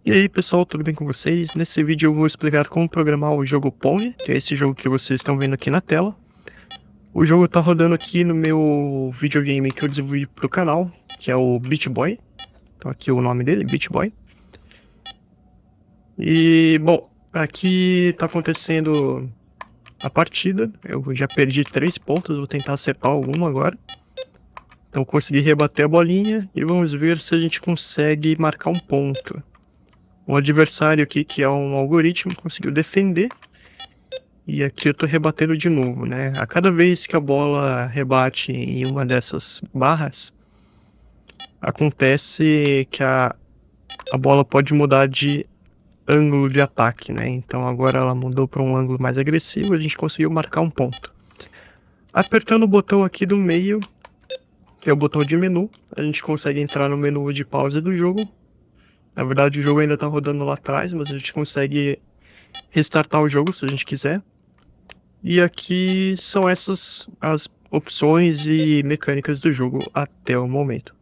E aí pessoal, tudo bem com vocês? Nesse vídeo eu vou explicar como programar o jogo Pong, que é esse jogo que vocês estão vendo aqui na tela. O jogo está rodando aqui no meu videogame que eu desenvolvi para o canal, que é o Beat Boy. Então aqui o nome dele, Beat Boy. E bom, aqui está acontecendo a partida. Eu já perdi 3 pontos, vou tentar acertar algum agora. Então consegui rebater a bolinha e vamos ver se a gente consegue marcar um ponto. O adversário aqui, que é um algoritmo, conseguiu defender. E aqui eu tô rebatendo de novo, né? A cada vez que a bola rebate em uma dessas barras, acontece que a bola pode mudar de ângulo de ataque, né? Então agora ela mudou para um ângulo mais agressivo, a gente conseguiu marcar um ponto. Apertando o botão aqui do meio, que é o botão de menu, a gente consegue entrar no menu de pausa do jogo. Na verdade o jogo ainda tá rodando lá atrás, mas a gente consegue restartar o jogo se a gente quiser. E aqui são essas as opções e mecânicas do jogo até o momento.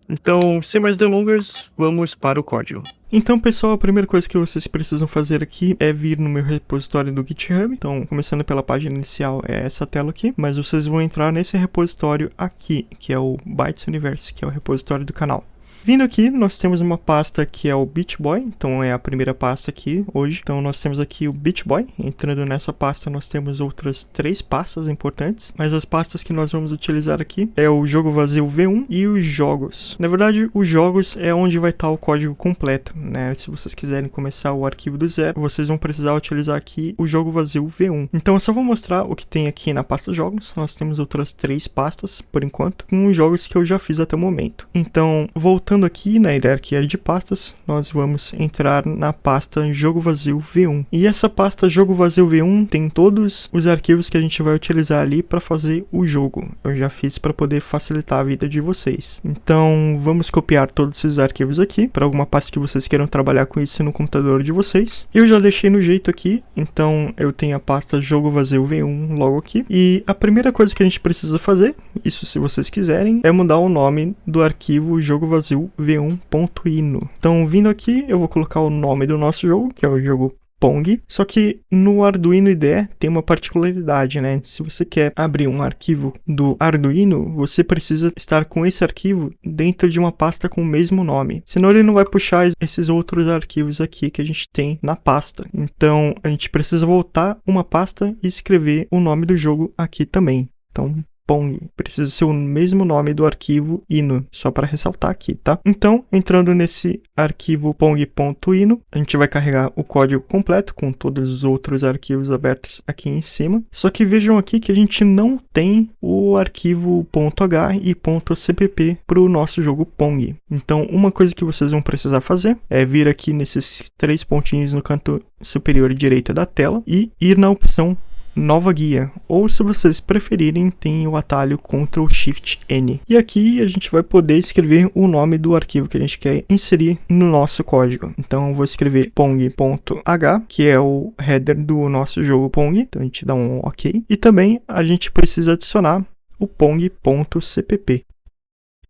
Então, sem mais delongas, vamos para o código. Então, pessoal, a primeira coisa que vocês precisam fazer aqui é vir no meu repositório do GitHub. Então, começando pela página inicial, é essa tela aqui. Mas vocês vão entrar nesse repositório aqui, que é o Bytes Universe, que é o repositório do canal. Vindo aqui, nós temos uma pasta que é o Beat Boy, então é a primeira pasta aqui hoje. Então nós temos aqui o Beat Boy, entrando nessa pasta nós temos outras 3 pastas importantes. Mas as pastas que nós vamos utilizar aqui é o jogo vazio V1 e os jogos. Na verdade, os jogos é onde vai estar o código completo, né? Se vocês quiserem começar o arquivo do zero, vocês vão precisar utilizar aqui o jogo vazio V1. Então eu só vou mostrar o que tem aqui na pasta jogos. Nós temos outras 3 pastas, por enquanto, com os jogos que eu já fiz até o momento. Então, voltando aqui na hierarquia de pastas, nós vamos entrar na pasta jogo vazio V1. E essa pasta jogo vazio V1 tem todos os arquivos que a gente vai utilizar ali para fazer o jogo. Eu já fiz para poder facilitar a vida de vocês. Então vamos copiar todos esses arquivos aqui para alguma pasta que vocês queiram trabalhar com isso no computador de vocês. Eu já deixei no jeito aqui, então eu tenho a pasta jogo vazio V1 logo aqui. E a primeira coisa que a gente precisa fazer, isso se vocês quiserem, é mudar o nome do arquivo jogo vazio v1.ino. Então, vindo aqui, eu vou colocar o nome do nosso jogo, que é o jogo Pong. Só que no Arduino IDE tem uma particularidade, né? Se você quer abrir um arquivo do Arduino, você precisa estar com esse arquivo dentro de uma pasta com o mesmo nome. Senão ele não vai puxar esses outros arquivos aqui que a gente tem na pasta. Então, a gente precisa voltar uma pasta e escrever o nome do jogo aqui também. Então, Pong, precisa ser o mesmo nome do arquivo ino, só para ressaltar aqui, tá? Então, entrando nesse arquivo pong.ino, a gente vai carregar o código completo com todos os outros arquivos abertos aqui em cima. Só que vejam aqui que a gente não tem o arquivo .h e .cpp para o nosso jogo Pong. Então, uma coisa que vocês vão precisar fazer é vir aqui nesses 3 pontinhos no canto superior direito da tela e ir na opção Nova guia, ou se vocês preferirem, tem o atalho Ctrl Shift N. E aqui a gente vai poder escrever o nome do arquivo que a gente quer inserir no nosso código. Então eu vou escrever pong.h, que é o header do nosso jogo Pong. Então a gente dá um OK. E também a gente precisa adicionar o pong.cpp,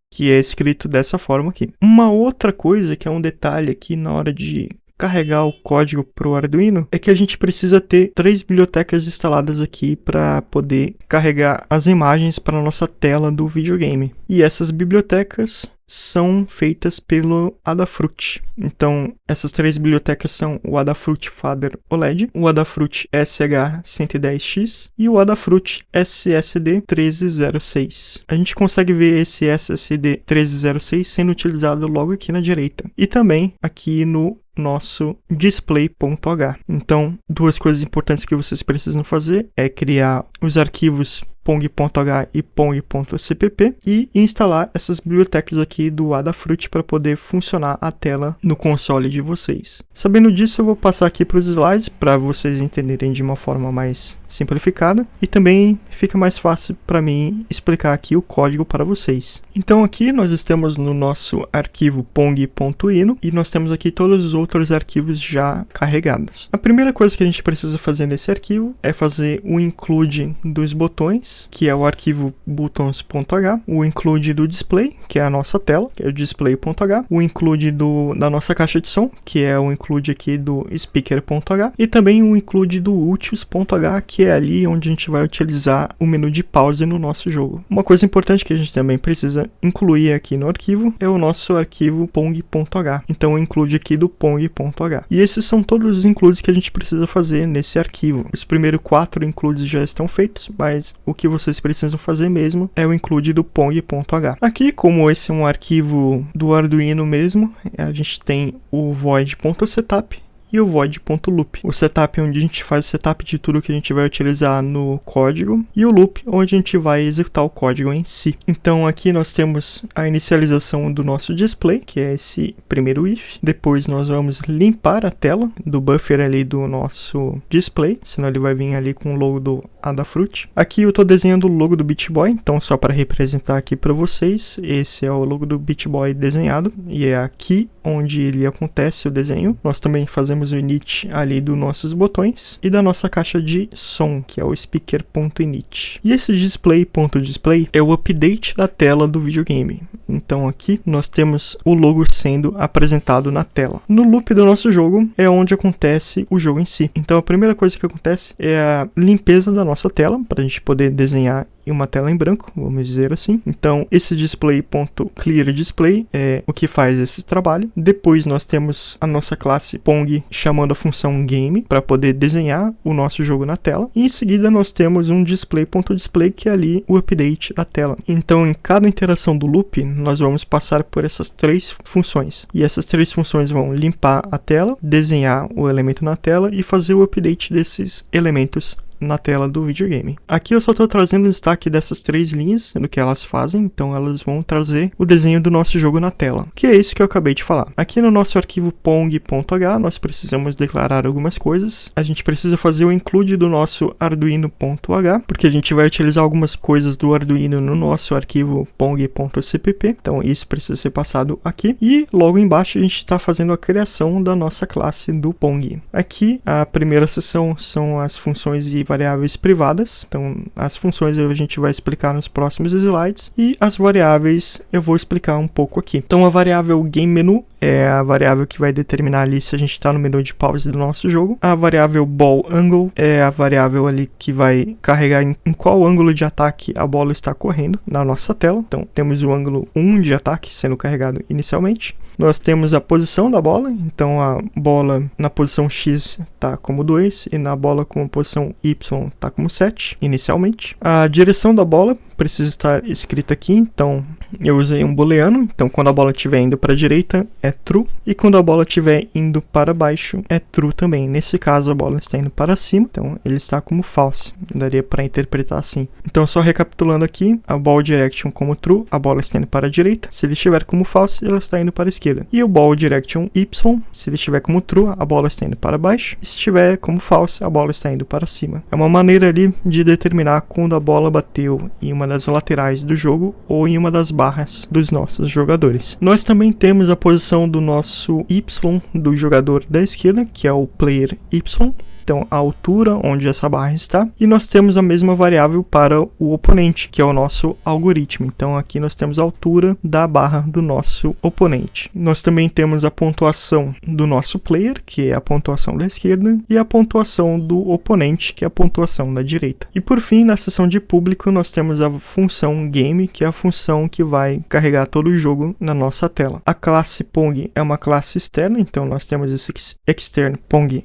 que é escrito dessa forma aqui. Uma outra coisa que é um detalhe aqui na hora de carregar o código para o Arduino é que a gente precisa ter 3 bibliotecas instaladas aqui para poder carregar as imagens para a nossa tela do videogame. E essas bibliotecas são feitas pelo Adafruit. Então, essas 3 bibliotecas são o Adafruit Father OLED, o Adafruit SH110X e o Adafruit SSD 1306. A gente consegue ver esse SSD 1306 sendo utilizado logo aqui na direita e também aqui no nosso display.h. Então, 2 coisas importantes que vocês precisam fazer é criar os arquivos pong.h e pong.cpp e instalar essas bibliotecas aqui do Adafruit para poder funcionar a tela no console de vocês. Sabendo disso, eu vou passar aqui para os slides para vocês entenderem de uma forma mais simplificada e também fica mais fácil para mim explicar aqui o código para vocês. Então aqui nós estamos no nosso arquivo pong.ino e nós temos aqui todos os outros arquivos já carregados. A primeira coisa que a gente precisa fazer nesse arquivo é fazer o include dos botões botões, que é o arquivo buttons.h, o include do display, que é a nossa tela, que é o display.h, o include da nossa caixa de som, que é o include aqui do speaker.h, e também o include do utils.h, que é ali onde a gente vai utilizar o menu de pause no nosso jogo. Uma coisa importante que a gente também precisa incluir aqui no arquivo é o nosso arquivo pong.h, então o include aqui do pong.h. E esses são todos os includes que a gente precisa fazer nesse arquivo. Os primeiros 4 includes já estão feitos, mas o que vocês precisam fazer mesmo é o include do pong.h. Aqui, como esse é um arquivo do Arduino mesmo, a gente tem o void.setup e o void.loop. O setup é onde a gente faz o setup de tudo que a gente vai utilizar no código, e o loop onde a gente vai executar o código em si. Então aqui nós temos a inicialização do nosso display, que é esse primeiro if. Depois nós vamos limpar a tela do buffer ali do nosso display, senão ele vai vir ali com o logo do Adafruit. Aqui eu estou desenhando o logo do Beach Boy, então só para representar aqui para vocês, esse é o logo do Beach Boy desenhado, e é aqui onde ele acontece o desenho. Nós também fazemos o init ali dos nossos botões e da nossa caixa de som, que é o speaker.init. E esse display.display é o update da tela do videogame. Então aqui nós temos o logo sendo apresentado na tela. No loop do nosso jogo é onde acontece o jogo em si. Então a primeira coisa que acontece é a limpeza da nossa tela, para a gente poder desenhar em uma tela em branco, vamos dizer assim. Então esse display.clearDisplay é o que faz esse trabalho. Depois nós temos a nossa classe Pong chamando a função game para poder desenhar o nosso jogo na tela. E em seguida nós temos um display.display, que é ali o update da tela. Então em cada interação do loop nós vamos passar por essas 3 funções. E essas 3 funções vão limpar a tela, desenhar o elemento na tela e fazer o update desses elementos na tela do videogame. Aqui eu só estou trazendo o destaque dessas 3 linhas, do que elas fazem, então elas vão trazer o desenho do nosso jogo na tela, que é isso que eu acabei de falar. Aqui no nosso arquivo pong.h nós precisamos declarar algumas coisas. A gente precisa fazer o include do nosso arduino.h, porque a gente vai utilizar algumas coisas do Arduino no nosso arquivo pong.cpp, então isso precisa ser passado aqui. E logo embaixo a gente está fazendo a criação da nossa classe do Pong. Aqui a primeira seção são as funções e variáveis privadas, então as funções a gente vai explicar nos próximos slides, e as variáveis eu vou explicar um pouco aqui. Então a variável GameMenu é a variável que vai determinar ali se a gente está no menu de pause do nosso jogo. A variável BallAngle é a variável ali que vai carregar em qual ângulo de ataque a bola está correndo na nossa tela. Então temos o ângulo 1 de ataque sendo carregado inicialmente. Nós temos a posição da bola, então a bola na posição X está como 2 e na bola com a posição Y está como 7 inicialmente. A direção da bola precisa estar escrita aqui, então eu usei um booleano, então quando a bola estiver indo para a direita é true, e quando a bola estiver indo para baixo é true também. Nesse caso a bola está indo para cima, então ele está como false, daria para interpretar assim. Então só recapitulando aqui, a ball direction como true, a bola está indo para a direita, se ele estiver como false ela está indo para a esquerda. E o ball direction Y, se ele estiver como true, a bola está indo para baixo, e se estiver como false, a bola está indo para cima. É uma maneira ali de determinar quando a bola bateu em uma das laterais do jogo ou em uma das barras dos nossos jogadores. Nós também temos a posição do nosso Y do jogador da esquerda, que é o player Y. Então, a altura onde essa barra está. E nós temos a mesma variável para o oponente, que é o nosso algoritmo. Então, aqui nós temos a altura da barra do nosso oponente. Nós também temos a pontuação do nosso player, que é a pontuação da esquerda, e a pontuação do oponente, que é a pontuação da direita. E por fim, na seção de público, nós temos a função game, que é a função que vai carregar todo o jogo na nossa tela. A classe Pong é uma classe externa, então nós temos esse extern Pong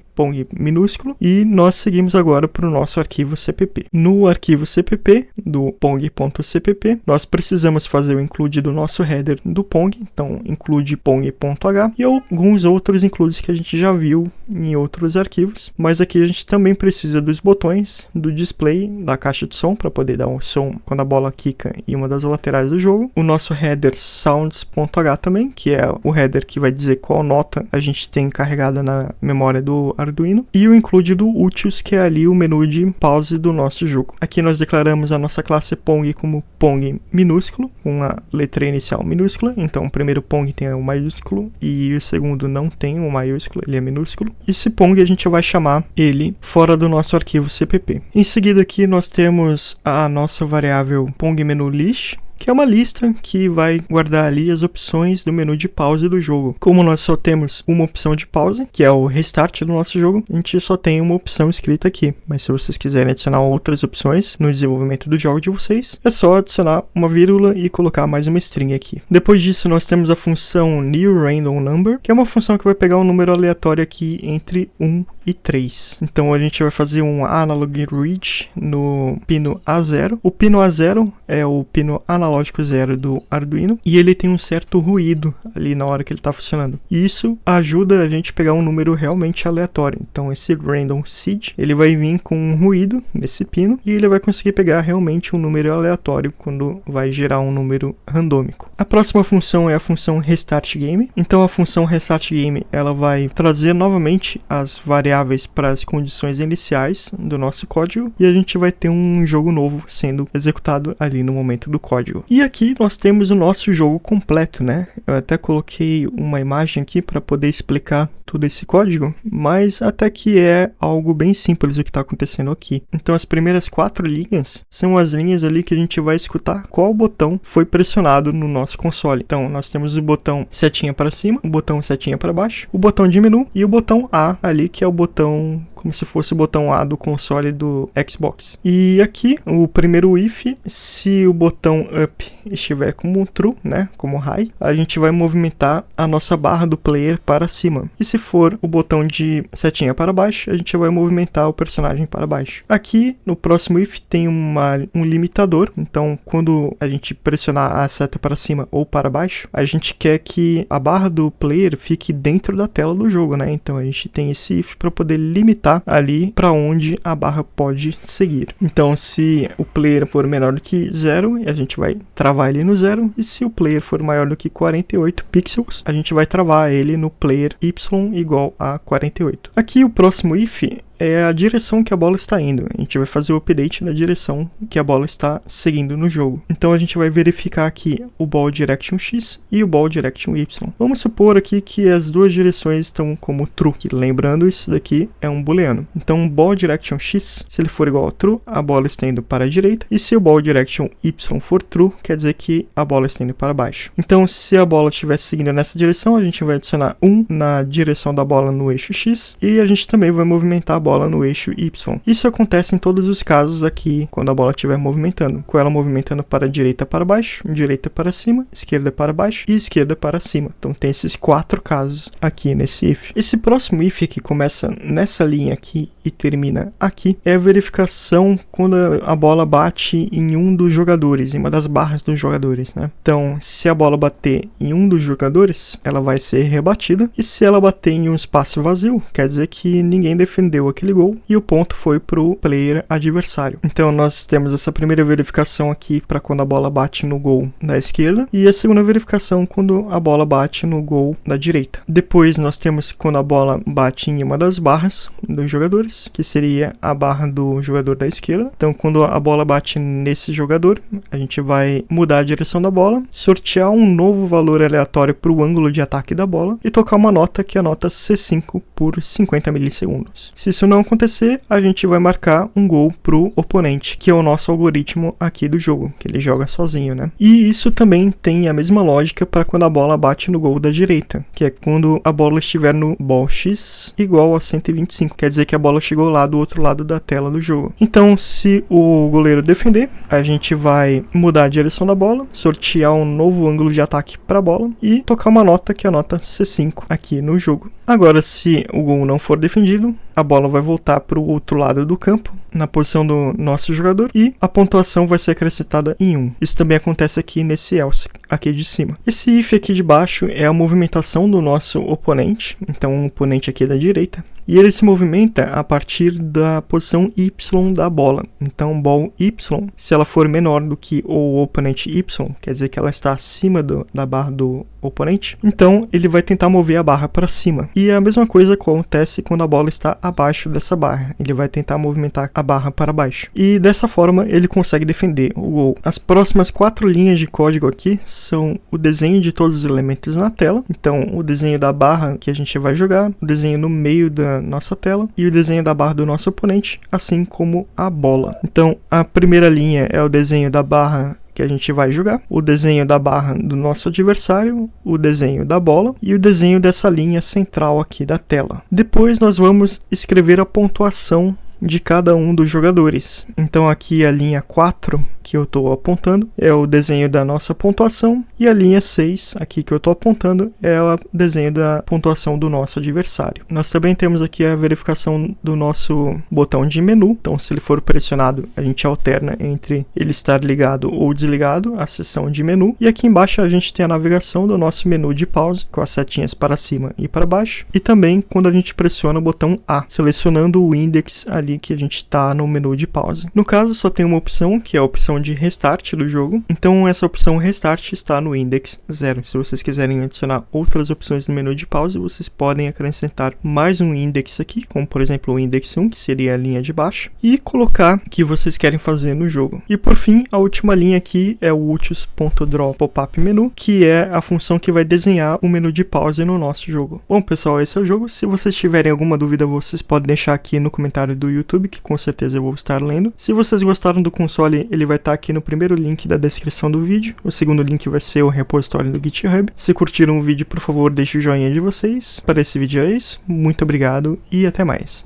minúsculo, e nós seguimos agora para o nosso arquivo CPP. No arquivo CPP do pong.cpp, nós precisamos fazer o include do nosso header do Pong, então include pong.h, e alguns outros includes que a gente já viu em outros arquivos, mas aqui a gente também precisa dos botões, do display, da caixa de som, para poder dar um som quando a bola quica em uma das laterais do jogo, o nosso header sounds.h também, que é o header que vai dizer qual nota a gente tem carregada na memória do Arduino, Arduino, e o include do utils, que é ali o menu de pause do nosso jogo. Aqui nós declaramos a nossa classe Pong como Pong minúsculo, com a letra inicial minúscula, então o primeiro Pong tem o maiúsculo e o segundo não tem o maiúsculo, ele é minúsculo. E esse Pong a gente vai chamar ele fora do nosso arquivo CPP. Em seguida aqui nós temos a nossa variável Pong menu list, que é uma lista que vai guardar ali as opções do menu de pause do jogo. Como nós só temos uma opção de pause, que é o restart do nosso jogo, a gente só tem uma opção escrita aqui. Mas se vocês quiserem adicionar outras opções no desenvolvimento do jogo de vocês, é só adicionar uma vírgula e colocar mais uma string aqui. Depois disso, nós temos a função newRandomNumber, que é uma função que vai pegar um número aleatório aqui entre 1 e 3. Então a gente vai fazer um analog read no pino A0. O pino A0 é o pino analógico 0 do Arduino e ele tem um certo ruído ali na hora que ele está funcionando. E isso ajuda a gente a pegar um número realmente aleatório. Então esse random seed, ele vai vir com um ruído nesse pino e ele vai conseguir pegar realmente um número aleatório quando vai gerar um número randômico. A próxima função é a função restart game. Então a função restart game, ela vai trazer novamente as variáveis para as condições iniciais do nosso código e a gente vai ter um jogo novo sendo executado ali no momento do código. E aqui nós temos o nosso jogo completo, né? Eu até coloquei uma imagem aqui para poder explicar todo esse código, mas até que é algo bem simples o que está acontecendo aqui. Então as primeiras 4 linhas são as linhas ali que a gente vai escutar qual botão foi pressionado no nosso console. Então nós temos o botão setinha para cima, o botão setinha para baixo, o botão de menu e o botão A ali, que é o botão como se fosse o botão A do console do Xbox. E aqui o primeiro if, se o botão up estiver como true, né, como high, a gente vai movimentar a nossa barra do player para cima. E se for o botão de setinha para baixo, a gente vai movimentar o personagem para baixo. Aqui no próximo if tem um limitador, então quando a gente pressionar a seta para cima ou para baixo, a gente quer que a barra do player fique dentro da tela do jogo, né? Então a gente tem esse if para poder limitar ali para onde a barra pode seguir. Então se o player for menor do que 0, a gente vai travar ele no 0, e se o player for maior do que 48 pixels, a gente vai travar ele no player y igual a 48. Aqui o próximo if é a direção que a bola está indo. A gente vai fazer o update da direção que a bola está seguindo no jogo. Então a gente vai verificar aqui o ball direction X e o ball direction Y. Vamos supor aqui que as duas direções estão como true, que lembrando, isso daqui é um booleano. Então o ball direction X, se ele for igual a true, a bola está indo para a direita, e se o ball direction Y for true, quer dizer que a bola está indo para baixo. Então se a bola estiver seguindo nessa direção, a gente vai adicionar 1 na direção da bola no eixo X, e a gente também vai movimentar a bola no eixo Y. Isso acontece em todos os casos aqui, quando a bola estiver movimentando, com ela movimentando para a direita para baixo, direita para cima, esquerda para baixo e esquerda para cima. Então tem esses 4 casos aqui nesse if. Esse próximo if que começa nessa linha aqui e termina aqui é a verificação quando a bola bate em um dos jogadores, em uma das barras dos jogadores, né? Então se a bola bater em um dos jogadores, ela vai ser rebatida, e se ela bater em um espaço vazio, quer dizer que ninguém defendeu aquele gol e o ponto foi para o player adversário. Então nós temos essa primeira verificação aqui para quando a bola bate no gol da esquerda, e a segunda verificação quando a bola bate no gol da direita. Depois nós temos quando a bola bate em uma das barras dos jogadores, que seria a barra do jogador da esquerda. Então quando a bola bate nesse jogador, a gente vai mudar a direção da bola, sortear um novo valor aleatório para o ângulo de ataque da bola e tocar uma nota, que é a nota C5 por 50 milissegundos. Se isso não acontecer, a gente vai marcar um gol pro oponente, que é o nosso algoritmo aqui do jogo, que ele joga sozinho, né? E isso também tem a mesma lógica para quando a bola bate no gol da direita, que é quando a bola estiver no ball X igual a 125, quer dizer que a bola chegou lá do outro lado da tela do jogo. Então, se o goleiro defender, a gente vai mudar a direção da bola, sortear um novo ângulo de ataque para a bola e tocar uma nota, que é a nota C5 aqui no jogo. Agora, se o gol não for defendido, a bola vai voltar para o outro lado do campo na posição do nosso jogador e a pontuação vai ser acrescentada em 1. Isso também acontece aqui nesse else aqui de cima. Esse if aqui de baixo é a movimentação do nosso oponente, então o oponente aqui da direita. E ele se movimenta a partir da posição Y da bola. Então, bola Y, se ela for menor do que o oponente Y, quer dizer que ela está acima da barra do oponente, então ele vai tentar mover a barra para cima. E a mesma coisa acontece quando a bola está abaixo dessa barra. Ele vai tentar movimentar a barra para baixo. E dessa forma ele consegue defender o gol. As próximas 4 linhas de código aqui são o desenho de todos os elementos na tela. Então, o desenho da barra que a gente vai jogar, o desenho no meio da nossa tela e o desenho da barra do nosso oponente, assim como a bola. Então, a primeira linha é o desenho da barra que a gente vai jogar, o desenho da barra do nosso adversário, o desenho da bola e o desenho dessa linha central aqui da tela. Depois nós vamos escrever a pontuação de cada um dos jogadores. Então aqui a linha 4 que eu estou apontando é o desenho da nossa pontuação e a linha 6 aqui que eu estou apontando é o desenho da pontuação do nosso adversário. Nós também temos aqui a verificação do nosso botão de menu. Então se ele for pressionado, a gente alterna entre ele estar ligado ou desligado, a seção de menu. E aqui embaixo a gente tem a navegação do nosso menu de pause com as setinhas para cima e para baixo. E também quando a gente pressiona o botão A, selecionando o index ali que a gente está no menu de pause. No caso só tem uma opção, que é a opção de restart do jogo. Então essa opção restart está no index 0. Se vocês quiserem adicionar outras opções no menu de pause, vocês podem acrescentar mais um index aqui, como por exemplo o index 1, que seria a linha de baixo, e colocar o que vocês querem fazer no jogo. E por fim, a última linha aqui é o ultius.draw pop-up menu, que é a função que vai desenhar o menu de pause no nosso jogo. Bom pessoal, esse é o jogo. Se vocês tiverem alguma dúvida, vocês podem deixar aqui no comentário do YouTube, que com certeza eu vou estar lendo. Se vocês gostaram do console, ele vai estar aqui no primeiro link da descrição do vídeo. O segundo link vai ser o repositório do GitHub. Se curtiram o vídeo, por favor, deixe o joinha de vocês. Para esse vídeo é isso. Muito obrigado e até mais.